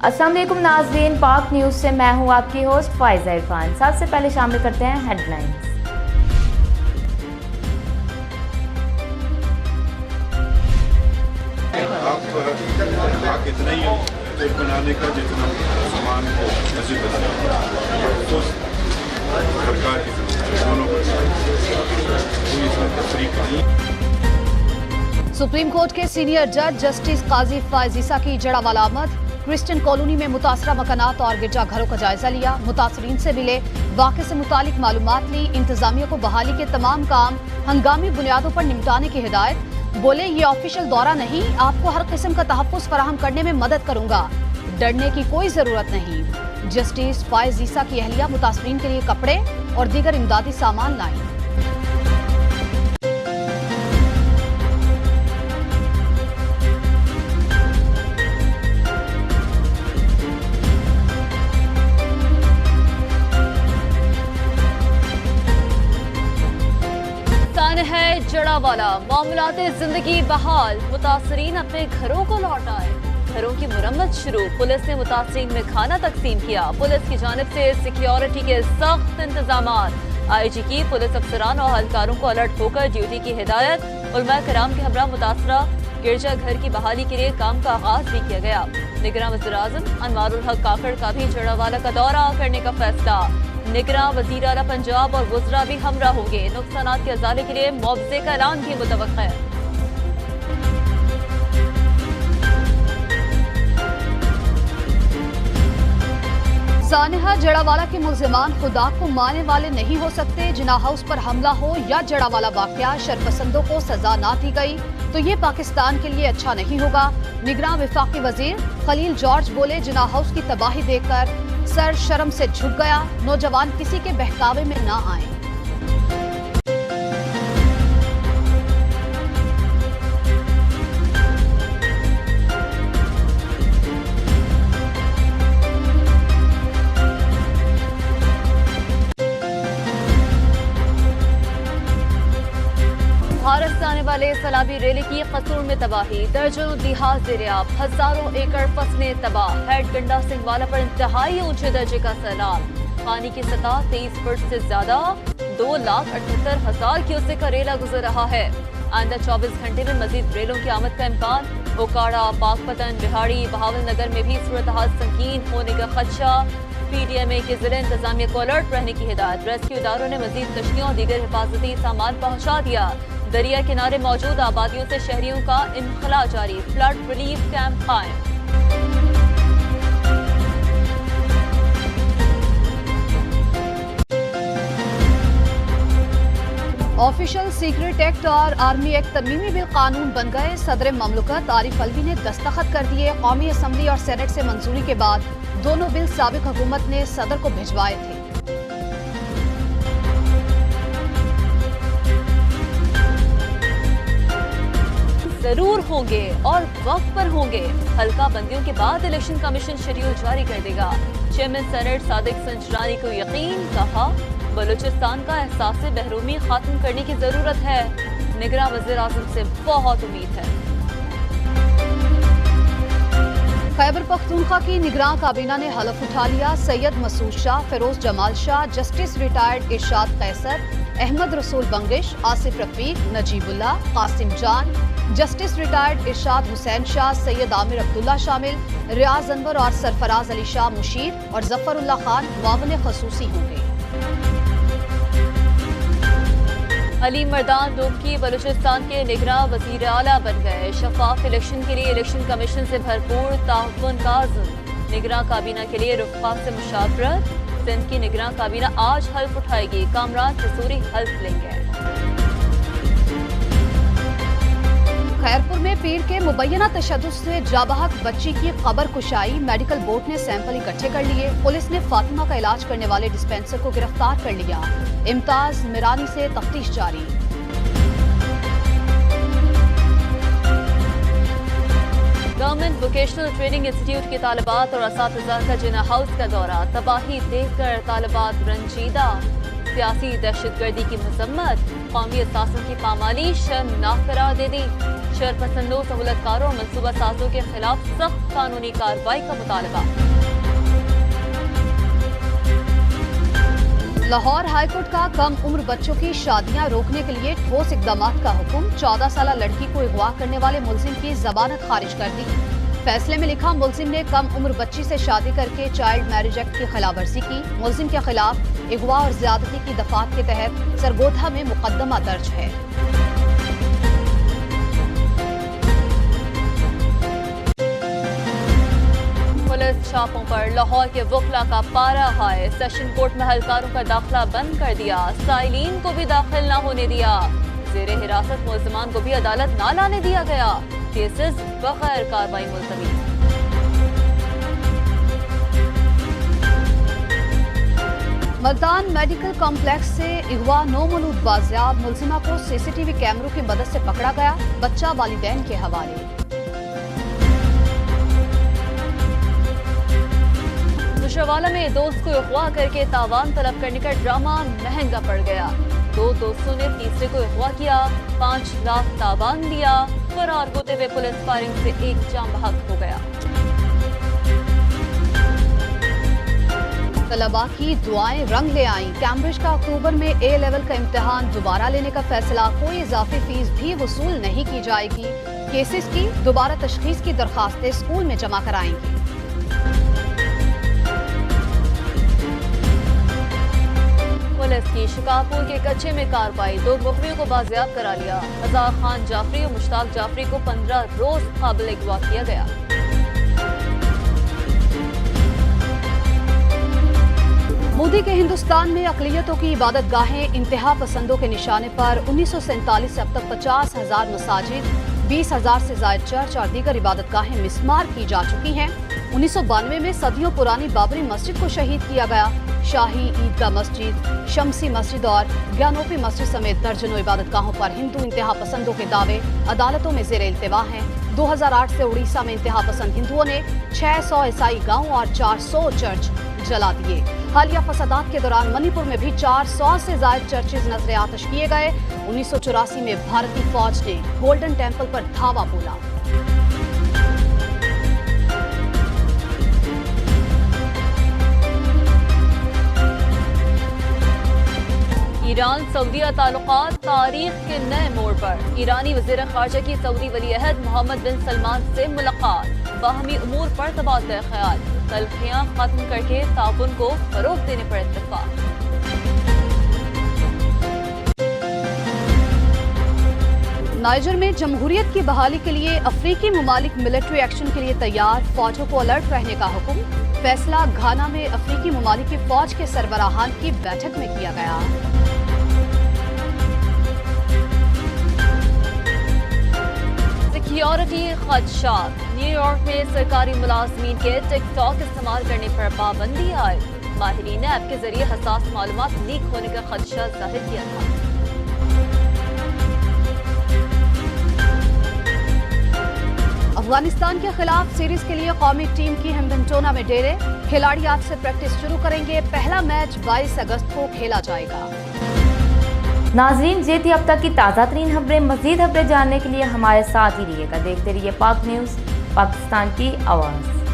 अस्सलाम वालेकुम नाज़रीन, पाक न्यूज़ से मैं हूं आपकी होस्ट फाइज़ा इरफान। सबसे पहले शामिल करते हैं हेडलाइंस। आप इतना ही तेल बनाने का जितना सामान को तो सरकार की दोनों सुप्रीम कोर्ट के सीनियर जज जस्टिस काजी फायज ईसा की जड़ावाला आमद। क्रिश्चियन कॉलोनी में मुतासरा मकानात और गिरजा घरों का जायजा लिया। मुतासरीन से मिले, वाक़े से मुतालिक मालूमात ली। इंतजामिया को बहाली के तमाम काम हंगामी बुनियादों पर निपटाने की हिदायत। बोले, ये ऑफिशियल दौरा नहीं, आपको हर किस्म का तहफ़्फ़ुज़ फराहम करने में मदद करूंगा, डरने की कोई जरूरत नहीं। जस्टिस फायज ईसा की अहलिया मुतासरीन के लिए कपड़े और दीगर इमदादी सामान लाई। है जड़ावाला, मामलाते जिंदगी बहाल, मुतासरीन अपने घरों को लौट आए। घरों की मुरम्मत शुरू, पुलिस ने मुतासरीन में खाना तकसीम किया। पुलिस की जानिब से सिक्योरिटी के सख्त इंतजामात। IG की पुलिस अफसरान और अहलकारों को अलर्ट होकर ड्यूटी की हिदायत। उलमा कराम के हमरा मुतासरा गिरजा घर की बहाली के लिए काम का आगाज भी किया गया। निगरान वज़ीर आज़म अनवारुल हक काकड़ का भी जड़ावाला का दौरा करने का फैसला। निगरान वज़ीर आला पंजाब और वज़रा भी हमरा होंगे। नुकसानात के अजाले के लिए मुआवजे का ऐलान भी मुतवक्का है। सानेहा जड़ावाला के मुल्जिमान खुदा को मानने वाले नहीं हो सकते। जिना हाउस पर हमला हो या जड़ावाला वाक़या, शरपसंदों को सजा ना दी गई तो ये पाकिस्तान के लिए अच्छा नहीं होगा। निगरान वफाकी वजीर खलील जॉर्ज बोले, जिना हाउस की तबाही देखकर सर शर्म से झुक गया। नौजवान किसी के बहकावे में ना आए। भारत से आने वाले सैलाबी रैली की कसूर में तबाही, दर्जनों दिहात ज़ेर-ए-आब, हजारों एकड़ फसलें तबाह। हेड गंडा सिंहवाला पर इंतहाई ऊंचे दर्जे का सैलाब। पानी की सतह 23 फुट से ज्यादा 2,78,000 क्यूसेक का रेला गुजर रहा है। आइंदा 24 घंटे में मजीद रेलों की आमद का इम्कान। ओकाड़ा, पाकपतन, बिहाड़ी, बहावल नगर में भी सूरत हाल संगीन होने का खदशा। PDMA के जिले इंतजामिया को अलर्ट रहने की हिदायत। रेस्क्यू इदारों ने मजीद कश्तियों और दीगर हिफाजती सामान पहुँचा दिया। दरिया किनारे मौजूद आबादियों से शहरियों का इनखला जारी। फ्लड रिलीफ कैंप कायम। ऑफिशियल सीक्रेट एक्ट और आर्मी एक्ट तरमीमी बिल कानून बन गए। सदर ममलकत आरिफ अलवी ने दस्तखत कर दिए। कौमी असम्बली और सेनेट से मंजूरी के बाद दोनों बिल साबिक हुकूमत ने सदर को भिजवाए थे। जरूर होंगे और वक्त पर होंगे। हल्का बंदियों के बाद इलेक्शन कमीशन शेड्यूल जारी कर देगा। चेयरमैन सेनेट सादिक संजरानी को यकीन, कहा बलूचिस्तान का एहसास बहरूमी खत्म करने की जरूरत है। निगरान वज़ीर आज़म से बहुत उम्मीद है। खैबर पख्तूनख्वा की निगरान काबीना ने हलफ उठा लिया। सैयद मसूद शाह, फिरोज जमाल शाह, जस्टिस रिटायर्ड इरशाद कैसर, अहमद रसूल बंगिश, आसिफ रफीक, नजीबुल्ला, कासिम जान, जस्टिस रिटायर्ड इरशाद हुसैन शाह, सैयद आमिर अब्दुल्ला शामिल, रियाज अनवर और सरफराज अली शाह मुशीर और जफरुल्लाह खान मुआवन खसूसी होंगे। अली मर्दान डोमकी बलूचिस्तान के निगरान वज़ीर आला बन गए। शफाफ इलेक्शन के लिए इलेक्शन कमीशन से भरपूर ताउन का आज़म। निगरान काबीना के लिए रुफ़ा से मुशावरत। सिंध की निगरान काबीना आज हल्फ उठाएगी। कामरान कसूरी हल्फ लेंगे। खैरपुर में पीर के मुबैना तशद्दुद से जाबहक बच्ची की खबर कुशाई। मेडिकल बोर्ड ने सैंपल इकट्ठे कर लिए। पुलिस ने फातिमा का इलाज करने वाले डिस्पेंसर को गिरफ्तार कर लिया। इम्ताज मिरानी से तफ्तीश जारी। गवर्नमेंट वोकेशनल ट्रेनिंग इंस्टीट्यूट के तालिबात और असातिज़ा का जिना हाउस का दौरा। तबाही देखकर तालिबात रंजीदा। सियासी दहशतगर्दी की मजम्मत, कौमी असासों की पामाली शर्मनाक करार दे दी। शरपसंदों, सहूलतकारों और मनसूबा साजों के खिलाफ सख्त कानूनी कार्रवाई का मुतालबा। लाहौर हाईकोर्ट का कम उम्र बच्चों की शादियां रोकने के लिए ठोस इकदाम का हुक्म। 14 साल लड़की को अगवा करने वाले मुलजिम की जमानत खारिज कर दी। फैसले में लिखा, मुलजिम ने कम उम्र बच्ची से शादी करके चाइल्ड मैरिज एक्ट की खिलाफवर्जी की। मुलजिम के खिलाफ अगवा और ज्यादती की दफात के तहत सरगोधा में मुकदमा दर्ज है। पुलिस छापों पर लाहौर के वकला का पारा हाय। सेशन कोर्ट में हलकारों का दाखिला बंद कर दिया। साइलिन को भी दाखिल न होने दिया। जेरे हिरासत मुल्जिमान को भी अदालत न लाने दिया गया। केसेस बगैर कार्रवाई मुलतवी। मल्तान मेडिकल कॉम्प्लेक्स से अगवा नौमौलूद बाजियाब, मुलजिमा को सीसीटीवी कैमरों की मदद से पकड़ा गया। बच्चा वालिदैन के हवाले। मुशरवाला में दोस्त को अगवा करके तावान तलब करने का ड्रामा महंगा पड़ गया। दो दोस्तों ने तीसरे को अगवा किया, 5 लाख तावान दिया। फरार होते हुए पुलिस फायरिंग से एक जान बहक हो गया। तलबा की दुआएं रंग ले आईं। कैम्ब्रिज का अक्टूबर में ए लेवल का इम्तिहान दोबारा लेने का फैसला। कोई इजाफी फीस भी वसूल नहीं की जाएगी। केसेस की दोबारा तशखीस की दरखास्तें स्कूल में जमा कराएंगी। पुलिस की शिकारपुर के कच्चे में कार्रवाई। 2 मुखबिरों को बाजियाब करा लिया। हजार खान जाफरी और मुश्ताक जाफरी को 15 रोज काबिल अगवा किया गया। मोदी के हिंदुस्तान में अकलियतों की इबादत गाहें इंतहा पसंदों के निशाने पर। 1947 से अब तक 50,000 मसाजिद, 20,000 से ज्यादा चर्च और दीगर इबादत गाहें मिस्मार की जा चुकी हैं। 1992 में सदियों पुरानी बाबरी मस्जिद को शहीद किया गया। शाही ईदगाह मस्जिद, शमसी मस्जिद और ज्ञानोपी मस्जिद समेत दर्जनों इबादतगाहों पर हिंदू इंतहा पसंदों के दावे अदालतों में जेर इल्तिवा हैं। 2008 से उड़ीसा में इंतहा पसंद हिंदुओं ने 600 ईसाई गांव और 400 चर्च जला दिए। हालिया फसादात के दौरान मणिपुर में भी 400 से ज्यादा चर्चेज नजर आतश किए गए। 1984 में भारतीय फौज ने गोल्डन टेम्पल पर धावा बोला। ईरान सऊदीया ताल्लुकात तारीख के नए मोड़ पर। ईरानी वज़ीर ख़ारजा की सऊदी वली-अहद मोहम्मद बिन सलमान से मुलाकात। बाहमी उमूर पर तबादला ख्याल। तल्खियां खत्म करके ताउन को फरोग देने पर इत्तेफाक। नाइजर में जमहूरियत की बहाली के लिए अफ्रीकी ममालिक मिलिट्री एक्शन के लिए तैयार। फौजों को अलर्ट रहने का हुक्म। फैसला घाना में अफ्रीकी ममालिक की फौज के सरबराहान की बैठक में किया गया। सिक्योरिटी खदशात। न्यूयॉर्क में सरकारी मुलाजमीन के टिकटॉक इस्तेमाल करने पर पाबंदी आई। माहिरीन ने ऐप के जरिए हसास मालूमात लीक होने का खदशा जाहिर किया था। अफगानिस्तान के खिलाफ सीरीज के लिए कौमी टीम की हेम्पटोना में डेरे। खिलाड़ी आज से प्रैक्टिस शुरू करेंगे। पहला मैच 22 अगस्त को खेला जाएगा। नाजरीन, ये थी अब तक की ताज़ा तरीन खबरें। मज़ीद खबरें जानने के लिए हमारे साथ ही रहिएगा। देखते रहिए पाक न्यूज़, पाकिस्तान की आवाज़।